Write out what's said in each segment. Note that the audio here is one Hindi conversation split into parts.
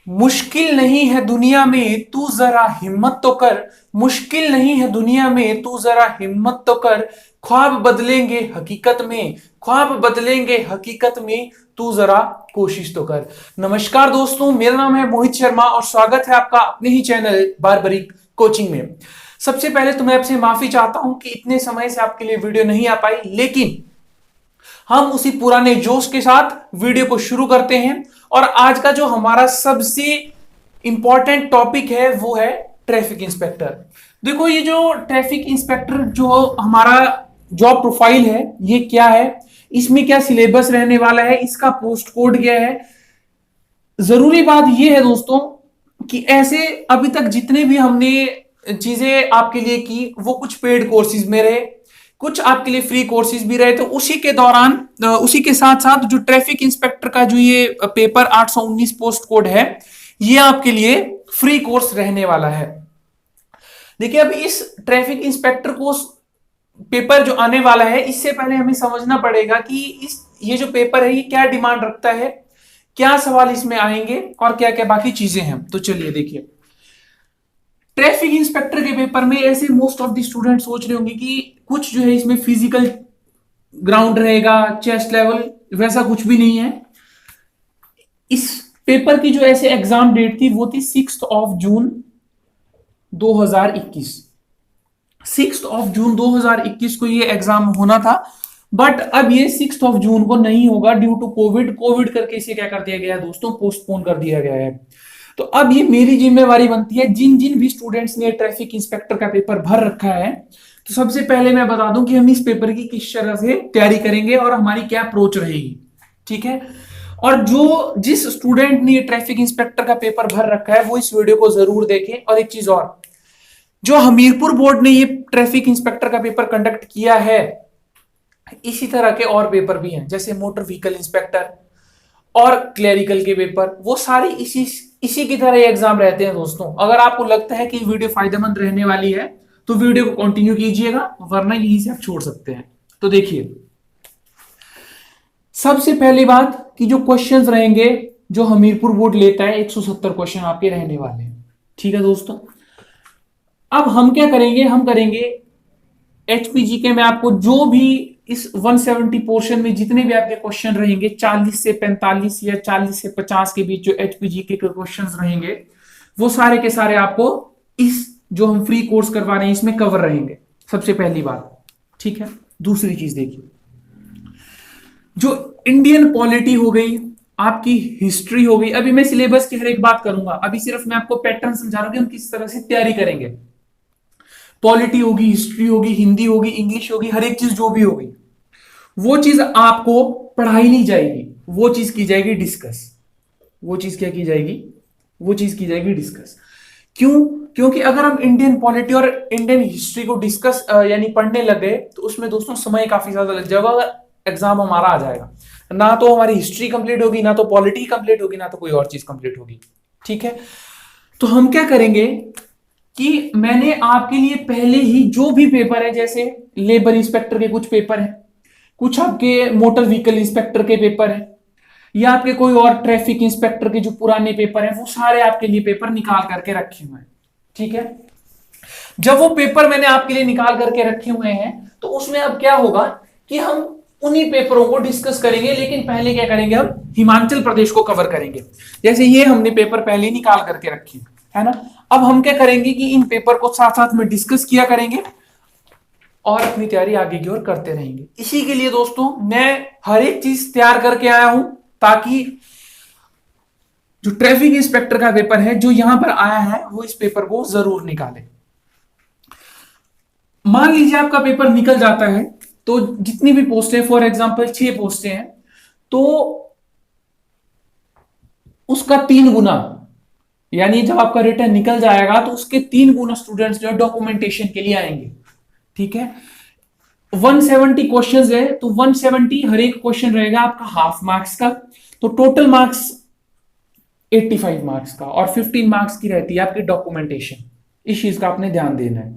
मुश्किल नहीं है दुनिया में तू जरा हिम्मत तो कर। मुश्किल नहीं है दुनिया में तू जरा हिम्मत तो कर। ख्वाब बदलेंगे हकीकत में, ख्वाब बदलेंगे हकीकत में, तू जरा कोशिश तो कर। नमस्कार दोस्तों, मेरा नाम है मोहित शर्मा और स्वागत है आपका अपने ही चैनल बारबरिक कोचिंग में। सबसे पहले तो मैं आपसे माफी चाहता हूं कि इतने समय से आपके लिए वीडियो नहीं आ पाई, लेकिन हम उसी पुराने जोश के साथ वीडियो को शुरू करते हैं। और आज का जो हमारा सबसे इंपॉर्टेंट टॉपिक है वो है ट्रैफिक इंस्पेक्टर। देखो, ये जो ट्रैफिक इंस्पेक्टर जो हमारा जॉब प्रोफाइल है, ये क्या है, इसमें क्या सिलेबस रहने वाला है, इसका पोस्ट कोड क्या है। जरूरी बात यह है दोस्तों कि ऐसे अभी तक जितने भी हमने चीजें आपके लिए की वो कुछ पेड कोर्सेज में रहे, कुछ आपके लिए फ्री कोर्सेज भी रहे। तो उसी के दौरान उसी के साथ साथ जो ट्रैफिक इंस्पेक्टर का जो ये पेपर 819 पोस्ट कोड है, ये आपके लिए फ्री कोर्स रहने वाला है। देखिए, अब इस ट्रैफिक इंस्पेक्टर को पेपर जो आने वाला है, इससे पहले हमें समझना पड़ेगा कि ये जो पेपर है ये क्या डिमांड रखता है, क्या सवाल इसमें आएंगे और क्या क्या बाकी चीजें हैं। तो चलिए देखिए, ट्रैफिक इंस्पेक्टर के पेपर में ऐसे मोस्ट ऑफ द स्टूडेंट सोच रहे होंगे कि कुछ जो है इसमें फिजिकल ग्राउंड रहेगा, चेस्ट लेवल, वैसा कुछ भी नहीं है। इस पेपर की जो ऐसे एग्जाम डेट थी वो थी 6 जून 2021। 6 जून 2021 को ये एग्जाम होना था, बट अब ये 6 जून को नहीं होगा ड्यू टू कोविड करके इसे क्या कर दिया गया है दोस्तों, पोस्टपोन कर दिया गया है। तो अब ये मेरी जिम्मेवारी बनती है, जिन जिन भी स्टूडेंट्स ने ट्रैफिक इंस्पेक्टर का पेपर भर रखा है, तो सबसे पहले मैं बता दूं कि हम इस पेपर की किस तरह से तैयारी करेंगे और हमारी क्या अप्रोच रहेगी, ठीक है। और जो जिस स्टूडेंट ने ट्रैफिक इंस्पेक्टर का पेपर भर रखा है वो इस वीडियो को जरूर देखें। और एक चीज और, जो हमीरपुर बोर्ड ने ये ट्रैफिक इंस्पेक्टर का पेपर कंडक्ट किया है, इसी तरह के और पेपर भी हैं, जैसे मोटर व्हीकल इंस्पेक्टर और क्लेरिकल के पेपर, वो सारी इसी की तरह एग्जाम रहते हैं दोस्तों। अगर आपको लगता है कि वीडियो फायदेमंद रहने वाली है तो वीडियो को कंटिन्यू कीजिएगा, वरना यहीं से आप छोड़ सकते हैं। तो देखिए, सबसे पहली बात कि जो क्वेश्चंस रहेंगे जो हमीरपुर बोर्ड लेता है, 170 क्वेश्चन आपके रहने वाले हैं, ठीक है दोस्तों। अब हम क्या करेंगे, हम करेंगे एचपीजी के में आपको जो भी इस 170 पोर्शन में जितने भी आपके क्वेश्चन रहेंगे, 40 से 45 या 40 से 50 के बीच जो एचपीजी के क्वेश्चंस रहेंगे, वो सारे के सारे आपको इस जो हम फ्री कोर्स करवा रहे हैं इसमें कवर रहेंगे। सबसे पहली बात, ठीक है। दूसरी चीज देखिए, जो इंडियन पॉलिटी हो गई, आपकी हिस्ट्री हो गई। अभी मैं सिलेबस की हर एक बात करूंगा, अभी सिर्फ मैं आपको पैटर्न समझा रहा हूं कि हम किस तरह से तैयारी करेंगे। पॉलिटी होगी, हिस्ट्री होगी, हिंदी होगी, इंग्लिश होगी, हर एक चीज जो भी होगी वो चीज आपको पढ़ाई नहीं जाएगी, वो चीज की जाएगी डिस्कस। वो चीज क्या की जाएगी, वो चीज की जाएगी डिस्कस। क्यों? क्योंकि अगर हम इंडियन पॉलिटी और इंडियन हिस्ट्री को डिस्कस यानी पढ़ने लगे तो उसमें दोस्तों समय काफी ज्यादा लग जाएगा, एग्जाम हमारा आ जाएगा। ना तो हमारी हिस्ट्री कंप्लीट होगी, ना तो पॉलिटी कंप्लीट होगी, ना तो कोई और चीज कंप्लीट होगी, ठीक है। तो हम क्या करेंगे कि मैंने आपके लिए पहले ही जो भी पेपर है, जैसे लेबर इंस्पेक्टर के कुछ पेपर है, कुछ आपके मोटर व्हीकल इंस्पेक्टर के पेपर है, या आपके कोई और ट्रैफिक इंस्पेक्टर के जो पुराने पेपर है, वो सारे आपके लिए पेपर निकाल करके रखे हुए हैं, ठीक है। जब वो पेपर मैंने आपके लिए निकाल करके रखे हुए हैं तो उसमें अब क्या होगा कि हम उन्हीं पेपरों को डिस्कस करेंगे, लेकिन पहले क्या करेंगे, हम हिमाचल प्रदेश को कवर करेंगे। जैसे ये हमने पेपर पहले निकाल करके रखे है ना। अब हम क्या करेंगे कि इन पेपर को साथ साथ में डिस्कस किया करेंगे और अपनी तैयारी आगे की ओर करते रहेंगे। इसी के लिए दोस्तों मैं हर एक चीज तैयार करके आया हूं, ताकि जो ट्रैफिक इंस्पेक्टर का पेपर है जो यहां पर आया है वो इस पेपर को जरूर निकाले। मान लीजिए आपका पेपर निकल जाता है, तो जितनी भी पोस्टें, फॉर एग्जांपल 6 पोस्टें हैं, तो उसका 3 गुना, यानी जब आपका रिटर्न निकल जाएगा तो उसके 3 गुना स्टूडेंट्स जो है डॉक्यूमेंटेशन के लिए आएंगे, ठीक है। 170 क्वेश्चंस है, तो 170 हर एक क्वेश्चन रहेगा आपका हाफ मार्क्स का, तो टोटल मार्क्स 85 मार्क्स का, और 15 मार्क्स की रहती है आपकी डॉक्यूमेंटेशन। इस चीज का आपने ध्यान देना है,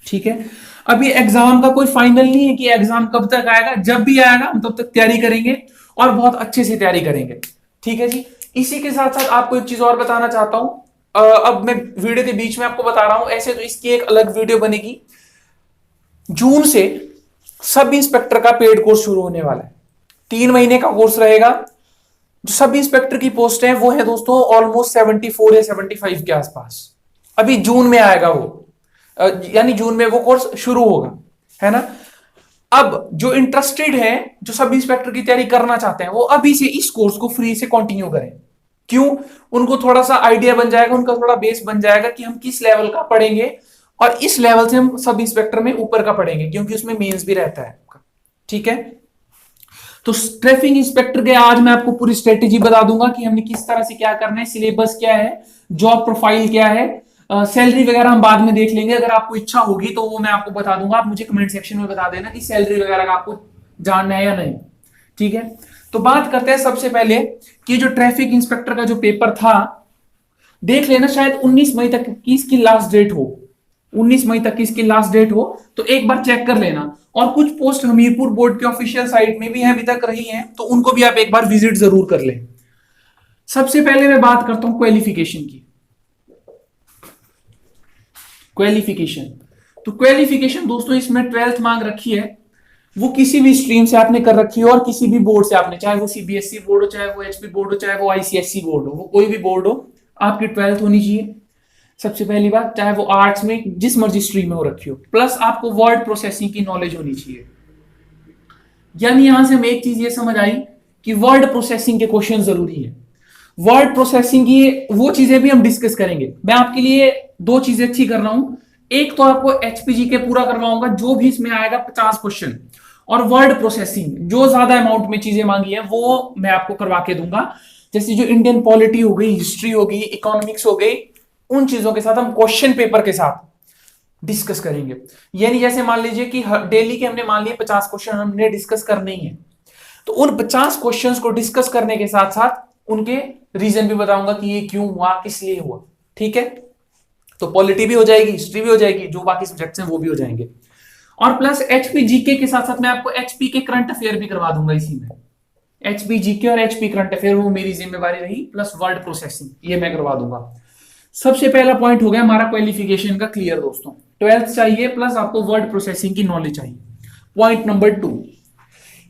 ठीक है। अभी एग्जाम का कोई फाइनल नहीं है कि एग्जाम कब तक आएगा, जब भी आएगा हम तब तक तैयारी करेंगे और बहुत अच्छे से तैयारी करेंगे, ठीक है जी। इसी के साथ साथ आपको एक चीज और बताना चाहता हूं, अब मैं वीडियो के बीच में आपको बता रहा हूं, ऐसे तो इसकी एक अलग वीडियो बनेगी। जून से सब इंस्पेक्टर का पेड कोर्स शुरू होने वाला है, 3 महीने का कोर्स रहेगा। जो सब इंस्पेक्टर की पोस्ट है वो है दोस्तों ऑलमोस्ट 74 या 75 के आसपास। अभी जून में आएगा वो, यानी जून में वो कोर्स शुरू होगा, है ना। अब जो इंटरेस्टेड है, जो सब इंस्पेक्टर की तैयारी करना चाहते हैं, वो अभी से इस कोर्स को फ्री से कंटिन्यू करें। क्यों? उनको थोड़ा सा आइडिया बन जाएगा, उनका थोड़ा बेस बन जाएगा कि हम किस लेवल का पढ़ेंगे, और इस लेवल से हम सब इंस्पेक्टर में ऊपर का पढ़ेंगे, क्योंकि उसमें मेंस भी रहता है। ठीक है, तो ट्रैफिक इंस्पेक्टर के आज मैं आपको पूरी स्ट्रेटेजी बता दूंगा कि हमने किस तरह से क्या करना है, सिलेबस क्या है, जॉब प्रोफाइल क्या है, सैलरी वगैरह हम बाद में देख लेंगे। अगर आपको इच्छा होगी तो वो मैं आपको बता दूंगा, आप मुझे कमेंट सेक्शन में बता देना कि सैलरी वगैरह का आपको जानना है या नहीं। ठीक है, तो बात करते हैं सबसे पहले कि जो ट्रैफिक इंस्पेक्टर का जो पेपर था, देख लेना, शायद 19 मई तक की इसकी लास्ट डेट हो, 19 मई तक की इसकी लास्ट डेट हो, तो एक बार चेक कर लेना। और कुछ पोस्ट हमीरपुर बोर्ड के ऑफिशियल साइट में भी है, अभी तक रही हैं, तो उनको भी आप एक बार विजिट जरूर कर लें। सबसे पहले मैं बात करता हूं क्वालिफिकेशन की। क्वालिफिकेशन, तो क्वालिफिकेशन दोस्तों इसमें 12th मांग रखी है, वो किसी भी स्ट्रीम से आपने कर रखी हो और किसी भी बोर्ड से आपने, चाहे वो सीबीएसई बोर्ड हो, चाहे वो एचपी बोर्ड हो, चाहे वो आईसीएसई बोर्ड हो, वो कोई भी बोर्ड हो, आपकी 12th होनी चाहिए सबसे पहली बात। चाहे वो आर्ट्स में जिस मर्जी स्ट्रीम में हो रखी हो, प्लस आपको वर्ड प्रोसेसिंग की नॉलेज होनी चाहिए। यानी यहां से हमें एक चीज ये समझ आई कि वर्ड प्रोसेसिंग के क्वेश्चन जरूरी है। वर्ड प्रोसेसिंग की वो चीजें भी हम डिस्कस करेंगे। मैं आपके लिए 2 चीजें अच्छी कर रहा हूं, एक तो आपको एचपीजी के पूरा करवाऊंगा, जो भी इसमें आएगा 50 क्वेश्चन, और वर्ड प्रोसेसिंग जो ज्यादा अमाउंट में चीजें मांगी है वो मैं आपको करवा के दूंगा। जैसे जो इंडियन पॉलिटी हो गई, हिस्ट्री हो गई, इकोनॉमिक्स हो गई, उन चीजों के साथ हम क्वेश्चन पेपर के साथ डिस्कस करेंगे। यानी जैसे मान लीजिए कि डेली के हमने मान लिए 50 क्वेश्चन हमने डिस्कस करने ही है, तो उन 50 क्वेश्चंस को डिस्कस करने के साथ साथ उनके रीजन भी बताऊंगा कि ये क्यों हुआ, किस लिए हुआ। ठीक है, तो पॉलिटी भी हो जाएगी, हिस्ट्री भी हो जाएगी, जो बाकी सब्जेक्ट्स हैं वो भी हो जाएंगे, और प्लस एचपी जीके के साथ साथ मैं आपको एचपी के करंट अफेयर भी करवा दूंगा इसी में। एचपी जीके और एचपी करंट अफेयर वो मेरी जिम्मेवारी रही, प्लस वर्ड प्रोसेसिंग ये मैं करवा दूंगा। सबसे पहला पॉइंट हो गया हमारा क्वालिफिकेशन का क्लियर दोस्तों, 12th चाहिए, प्लस आपको वर्ड प्रोसेसिंग की नॉलेज चाहिए। पॉइंट नंबर 2,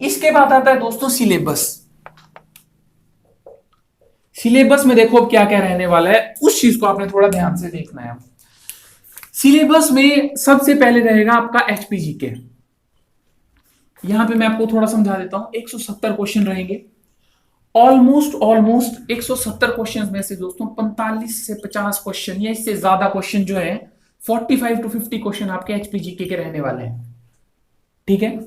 इसके बाद आता है दोस्तों सिलेबस। सिलेबस में देखो अब क्या क्या रहने वाला है, उस चीज को आपने थोड़ा ध्यान से देखना है। सिलेबस में सबसे पहले रहेगा आपका एचपीजी के। यहां पे मैं आपको थोड़ा समझा देता हूं, 170 क्वेश्चन रहेंगे, ऑलमोस्ट 170 क्वेश्चन में से दोस्तों 45 से 50 क्वेश्चन या इससे ज्यादा क्वेश्चन जो है, 45 to 50 क्वेश्चन आपके एचपीजी के रहने वाले हैं। ठीक है,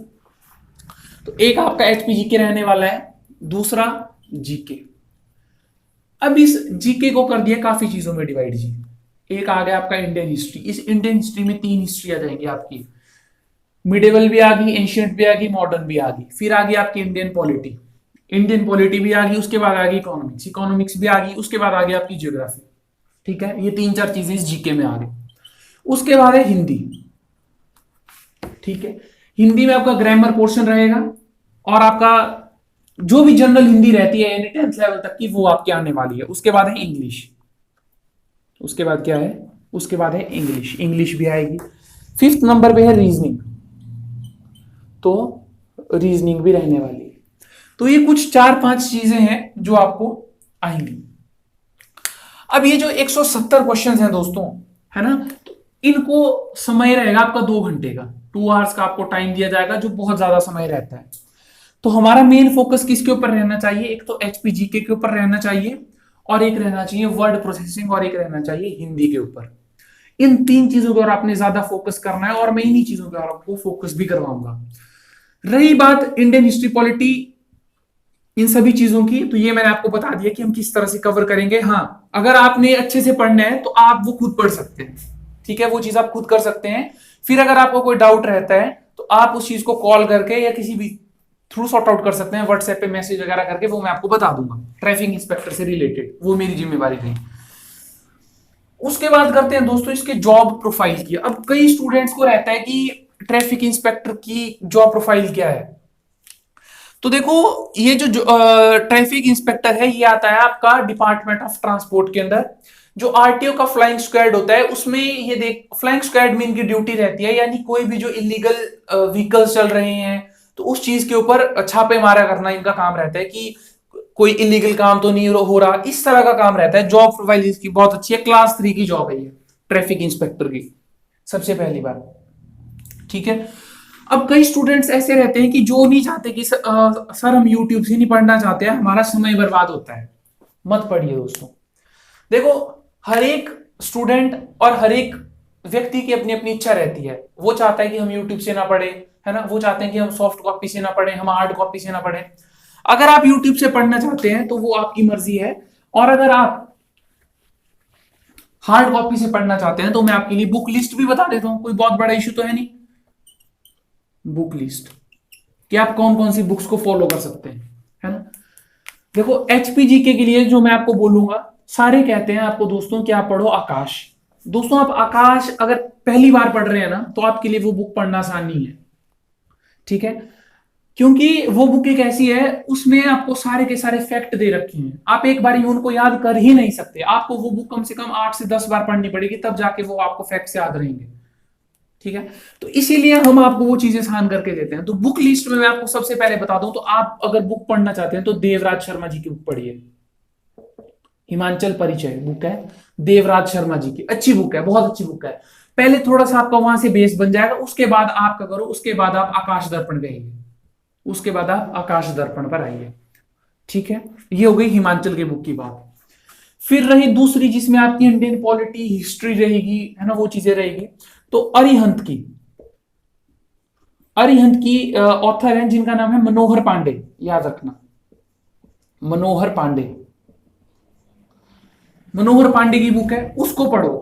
तो एक आपका एचपीजी के रहने वाला है, दूसरा जीके। अब इस जीके को कर दिया काफी चीजों में डिवाइड जी। एक आ गया आपका इंडियन हिस्ट्री, इस इंडियन हिस्ट्री में 3 हिस्ट्री आ जाएंगी आपकी, मिडिवल भी आ गई, एंशियंट भी आ गई, मॉडर्न भी आ गई। फिर आ गई आपकी इंडियन पॉलिटी, इंडियन पॉलिटी भी आ गई, उसके बाद आ गई इकोनॉमिक्स, इकोनॉमिक्स भी आ गई, उसके बाद आ गई आपकी ज्योग्राफी। ठीक है, ये 3-4 चीजें इस जीके में आ गई। उसके बाद है हिंदी। ठीक है, हिंदी में आपका ग्रामर पोर्शन रहेगा, और आपका जो भी जनरल हिंदी रहती है यानी 10th लेवल तक की, वो आपकी आने वाली है। उसके बाद है इंग्लिश, उसके बाद क्या है, उसके बाद है इंग्लिश, इंग्लिश भी आएगी। 5th नंबर पे है रीजनिंग, तो रीजनिंग भी रहने वाली है। तो ये कुछ 4-5 चीजें हैं जो आपको आएंगी। अब ये जो 170 क्वेश्चंस हैं दोस्तों, है ना, तो इनको समय रहेगा आपका 2 घंटे का, 2 आवर्स का आपको टाइम दिया जाएगा, जो बहुत ज्यादा समय रहता है। तो हमारा मेन फोकस किसके ऊपर रहना चाहिए, एक तो एचपीजीके के ऊपर रहना चाहिए, और एक रहना चाहिए वर्ड प्रोसेसिंग, और एक रहना चाहिए हिंदी के ऊपर। इन 3 चीजों पर आपने ज्यादा फोकस करना है, और मैं इन्हीं चीजों पर आपको फोकस भी करवाऊंगा। रही बात इंडियन हिस्ट्री, पॉलिटी, इन सभी चीजों की, तो ये मैंने आपको बता दिया कि हम किस तरह से कवर करेंगे। हाँ, अगर आपने अच्छे से पढ़ना है तो आप वो खुद पढ़ सकते हैं। ठीक है, वो चीज आप खुद कर सकते हैं। फिर अगर आपको कोई डाउट रहता है तो आप उस चीज को कॉल करके या किसी भी थ्रू सॉर्ट आउट कर सकते हैं, व्हाट्सएप पे मैसेज वगैरह करके, वो मैं आपको बता दूंगा। ट्रैफिक इंस्पेक्टर से रिलेटेड वो मेरी जिम्मेवारी रही। उसके बाद करते हैं दोस्तों इसके जॉब प्रोफाइल की। अब कई स्टूडेंट्स को रहता है कि ट्रैफिक इंस्पेक्टर की जॉब प्रोफाइल क्या है, तो देखो ये जो ट्रैफिक इंस्पेक्टर है ये आता है आपका डिपार्टमेंट ऑफ ट्रांसपोर्ट के अंदर। जो आरटीओ का फ्लाइंग स्क्वाड होता है उसमें ये देख फ्लाइंग स्क्वाड में इनकी ड्यूटी रहती है, यानी कोई भी जो इलीगल व्हीकल्स चल रहे हैं तो उस चीज के ऊपर छापे मारा करना इनका काम रहता है कि कोई इलीगल काम तो नहीं हो रहा, इस तरह का काम रहता है। जॉब प्रोफाइल इसकी बहुत अच्छी है, क्लास 3 की जॉब है ये ट्रैफिक इंस्पेक्टर की, सबसे पहली बार। ठीक है, अब कई स्टूडेंट्स ऐसे रहते हैं कि जो नहीं चाहते कि सर हम यूट्यूब से नहीं पढ़ना चाहते हैं, हमारा समय बर्बाद होता है। मत पढ़िए दोस्तों। देखो हर एक स्टूडेंट और हर एक व्यक्ति की अपनी अपनी इच्छा रहती है, वो चाहता है कि हम यूट्यूब से ना पढ़े, है ना, वो चाहते हैं कि हम सॉफ्ट कॉपी से ना पढ़े, हम हार्ड कॉपी से ना पढ़े। अगर आप यूट्यूब से पढ़ना चाहते हैं तो वो आपकी मर्जी है, और अगर आप हार्ड कॉपी से पढ़ना चाहते हैं तो मैं आपके लिए बुक लिस्ट भी बता देता हूं, कोई बहुत बड़ा इश्यू तो है नहीं। बुक लिस्ट कि आप कौन कौन सी बुक्स को फॉलो कर सकते हैं, है ना। देखो एचपीजीके के लिए जो मैं आपको बोलूंगा, सारे कहते हैं आपको दोस्तों कि आप पढ़ो आकाश। दोस्तों आप आकाश अगर पहली बार पढ़ रहे हैं ना तो आपके लिए वो बुक पढ़ना आसान नहीं है, ठीक है, क्योंकि वो बुक एक ऐसी है उसमें आपको सारे के सारे फैक्ट दे रखे हैं, आप एक बार ही उनको याद कर ही नहीं सकते, आपको वो बुक कम से कम 8 से 10 बार पढ़नी पड़ेगी तब जाके वो आपको फैक्ट्स याद रहेंगे। ठीक है, तो इसीलिए हम आपको वो चीजें आसान करके देते हैं। तो बुक लिस्ट में मैं आपको सबसे पहले बता दूं, तो आप अगर बुक पढ़ना चाहते हैं तो देवराज शर्मा जी की बुक पढ़िए। हिमाचल परिचय बुक है देवराज शर्मा जी की, अच्छी बुक है, बहुत अच्छी बुक है। पहले थोड़ा सा आपका वहां से बेस बन जाएगा, उसके बाद आप क्या करो, उसके बाद आप आकाश दर्पण पे आइए, उसके बाद आप आकाश दर्पण पर आइए। ठीक है, ये हो गई हिमाचल की बुक की बात। फिर रही दूसरी जिसमें आपकी इंडियन पॉलिटी हिस्ट्री रहेगी, है ना, वो चीजें रहेगी। तो अरिहंत की ऑथर हैं जिनका नाम है मनोहर पांडे, याद रखना, मनोहर पांडे की बुक है, उसको पढ़ो।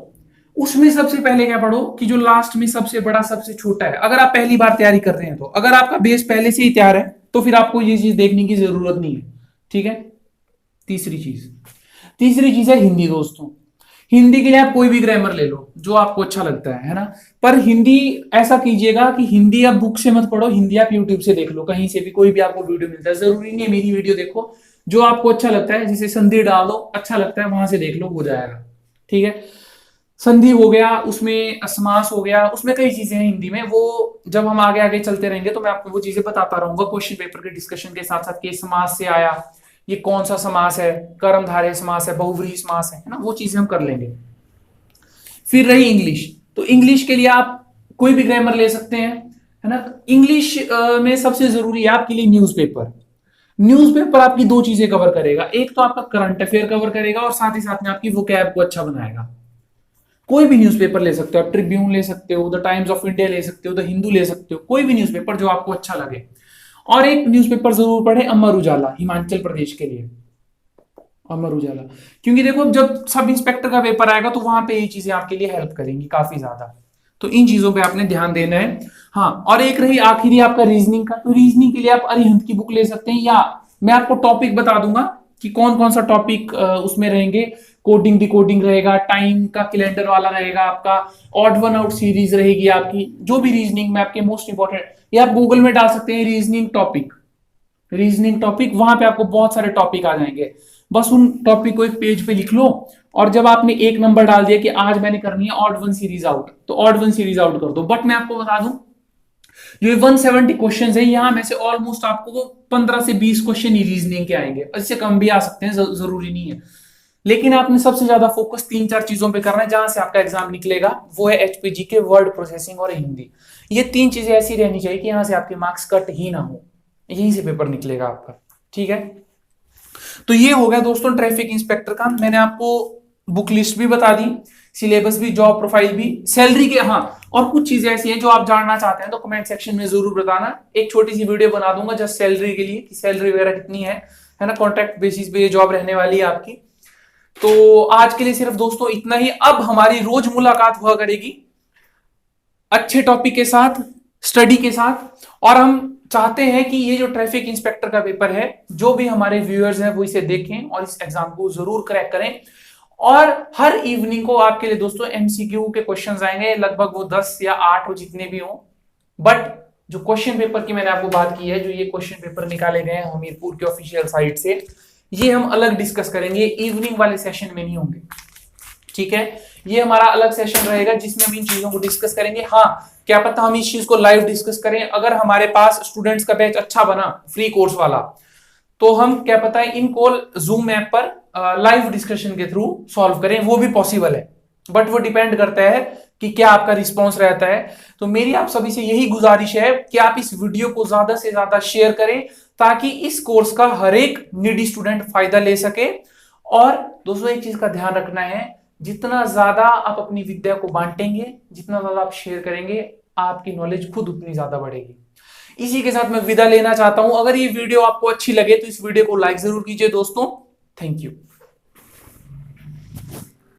उसमें सबसे पहले क्या पढ़ो कि जो लास्ट में सबसे बड़ा सबसे छोटा है, अगर आप पहली बार तैयारी कर रहे हैं तो, अगर आपका बेस पहले से ही तैयार है तो फिर आपको ये चीज देखने की जरूरत नहीं है। ठीक है, तीसरी चीज है हिंदी। दोस्तों हिंदी के लिए आप कोई भी ग्रामर ले लो जो आपको अच्छा लगता है ना, पर हिंदी ऐसा कीजिएगा कि हिंदी आप बुक से मत पढ़ो, हिंदी आप यूट्यूब से देख लो, कहीं से भी कोई भी आपको वीडियो मिलता है, जरूरी नहीं है मेरी वीडियो देखो, जो आपको अच्छा लगता है, जैसे संधि डाल दो, अच्छा लगता है वहां से देख लो, हो जाएगा। ठीक है, संधि हो गया, उसमें समास हो गया, उसमें कई चीजें हैं हिंदी में, वो जब हम आगे आगे चलते रहेंगे तो मैं आपको वो चीजें बताता रहूंगा क्वेश्चन पेपर के डिस्कशन के साथ साथ कि समास से आया, ये कौन सा समास है, कर्मधारय समास है, बहुव्रीहि समास है ना, वो चीजें हम कर लेंगे। फिर रही इंग्लिश, तो इंग्लिश के लिए आप कोई भी ग्रामर ले सकते हैं, है ना। इंग्लिश में सबसे जरूरी है आपके लिए न्यूज़पेपर आपकी दो चीजें कवर करेगा, एक तो आपका करंट अफेयर कवर करेगा और साथ ही साथ में आपकी वोकैब को अच्छा बनाएगा। कोई भी न्यूज़पेपर ले सकते हो आप, ट्रिब्यून ले सकते हो, द टाइम्स ऑफ इंडिया ले सकते हो, द हिंदू ले सकते हो, कोई भी न्यूज़पेपर जो आपको अच्छा लगे। और एक न्यूज़पेपर जरूर पढ़े, अमर उजाला, हिमाचल प्रदेश के लिए अमर उजाला, क्योंकि देखो जब सब इंस्पेक्टर का पेपर आएगा तो वहां पे ये चीजें आपके लिए हेल्प करेंगी काफी ज्यादा, तो इन चीजों पे आपने ध्यान देना है। हाँ, और एक रही आखिरी आपका रीजनिंग का, तो रीजनिंग के लिए आप अरिहंत की बुक ले सकते हैं, या मैं आपको टॉपिक बता दूंगा कि कौन कौन सा टॉपिक उसमें रहेंगे। कोडिंग डिकोडिंग रहेगा, टाइम का कैलेंडर वाला रहेगा आपका, ऑड वन आउट सीरीज रहेगी आपकी, जो भी रीजनिंग में आपके मोस्ट इंपॉर्टेंट, ये आप गूगल में डाल सकते हैं रीजनिंग टॉपिक, वहां पे आपको बहुत सारे टॉपिक आ जाएंगे। बस उन टॉपिक को एक पेज पे लिख लो, और जब आपने एक नंबर डाल दिया कि आज मैंने करनी है ऑड वन सीरीज आउट, तो ऑड वन सीरीज आउट कर दो। बट मैं आपको बता दूं, जो 170 क्वेश्चन है यहां में से ऑलमोस्ट आपको 15 से 20 क्वेश्चन ही रीजनिंग के आएंगे, इससे कम भी आ सकते हैं, जरूरी नहीं है। लेकिन आपने सबसे ज्यादा फोकस 3-4 चीजों पे करना है जहां से आपका एग्जाम निकलेगा, वो है एचपीजी के वर्ड प्रोसेसिंग और हिंदी। ये 3 चीजें ऐसी रहनी चाहिए कि यहां से आपके मार्क्स कट ही ना हो, यहीं से पेपर निकलेगा आपका। ठीक है, तो ये हो गया दोस्तों ट्रैफिक इंस्पेक्टर का। मैंने आपको बुक लिस्ट भी बता दी, सिलेबस भी, जॉब प्रोफाइल भी, सैलरी के, हाँ, और कुछ चीजें ऐसी हैं जो आप जानना चाहते हैं तो कमेंट सेक्शन में जरूर बताना। एक छोटी सी वीडियो बना दूंगा जस्ट सैलरी के लिए कि सैलरी वगैरह कितनी है ना, कॉन्ट्रैक्ट बेसिस पे ये जॉब रहने वाली है आपकी। तो आज के लिए सिर्फ दोस्तों इतना ही। अब हमारी रोज मुलाकात हुआ करेगी अच्छे टॉपिक के साथ, स्टडी के साथ, और हम चाहते हैं कि ये जो ट्रैफिक इंस्पेक्टर का पेपर है, जो भी हमारे व्यूअर्स हैं वो इसे देखें और इस एग्जाम को जरूर क्रैक करें। और हर इवनिंग को आपके लिए दोस्तों एमसीक्यू के क्वेश्चंस आएंगे, लगभग वो 10 या 8 हो, जितने भी हो, बट जो क्वेश्चन पेपर की मैंने आपको बात की है, जो ये क्वेश्चन पेपर निकाले गए हैं हमीरपुर के ऑफिशियल साइट से, ये हम अलग डिस्कस करेंगे, इवनिंग वाले सेशन में नहीं होंगे। ठीक है, ये हमारा अलग सेशन रहेगा जिसमें हम इन चीजों को डिस्कस करेंगे। हाँ, क्या पता हम इस चीज को लाइव डिस्कस करें, अगर हमारे पास स्टूडेंट्स का बैच अच्छा बना फ्री कोर्स वाला, तो हम क्या पता है इनको जूम ऐप पर लाइव डिस्कशन के थ्रू सॉल्व करें, वो भी पॉसिबल है। बट वो डिपेंड करता है कि क्या आपका रिस्पॉन्स रहता है। तो मेरी आप सभी से यही गुजारिश है कि आप इस वीडियो को ज्यादा से ज्यादा शेयर करें, ताकि इस कोर्स का हर एक नीडी स्टूडेंट फायदा ले सके। और दोस्तों एक चीज का ध्यान रखना है, जितना ज्यादा आप अपनी विद्या को बांटेंगे, जितना ज्यादा आप शेयर करेंगे, आपकी नॉलेज खुद उतनी ज्यादा बढ़ेगी। इसी के साथ मैं विदा लेना चाहता हूं। अगर ये वीडियो आपको अच्छी लगे तो इस वीडियो को लाइक जरूर कीजिए दोस्तों। Thank you.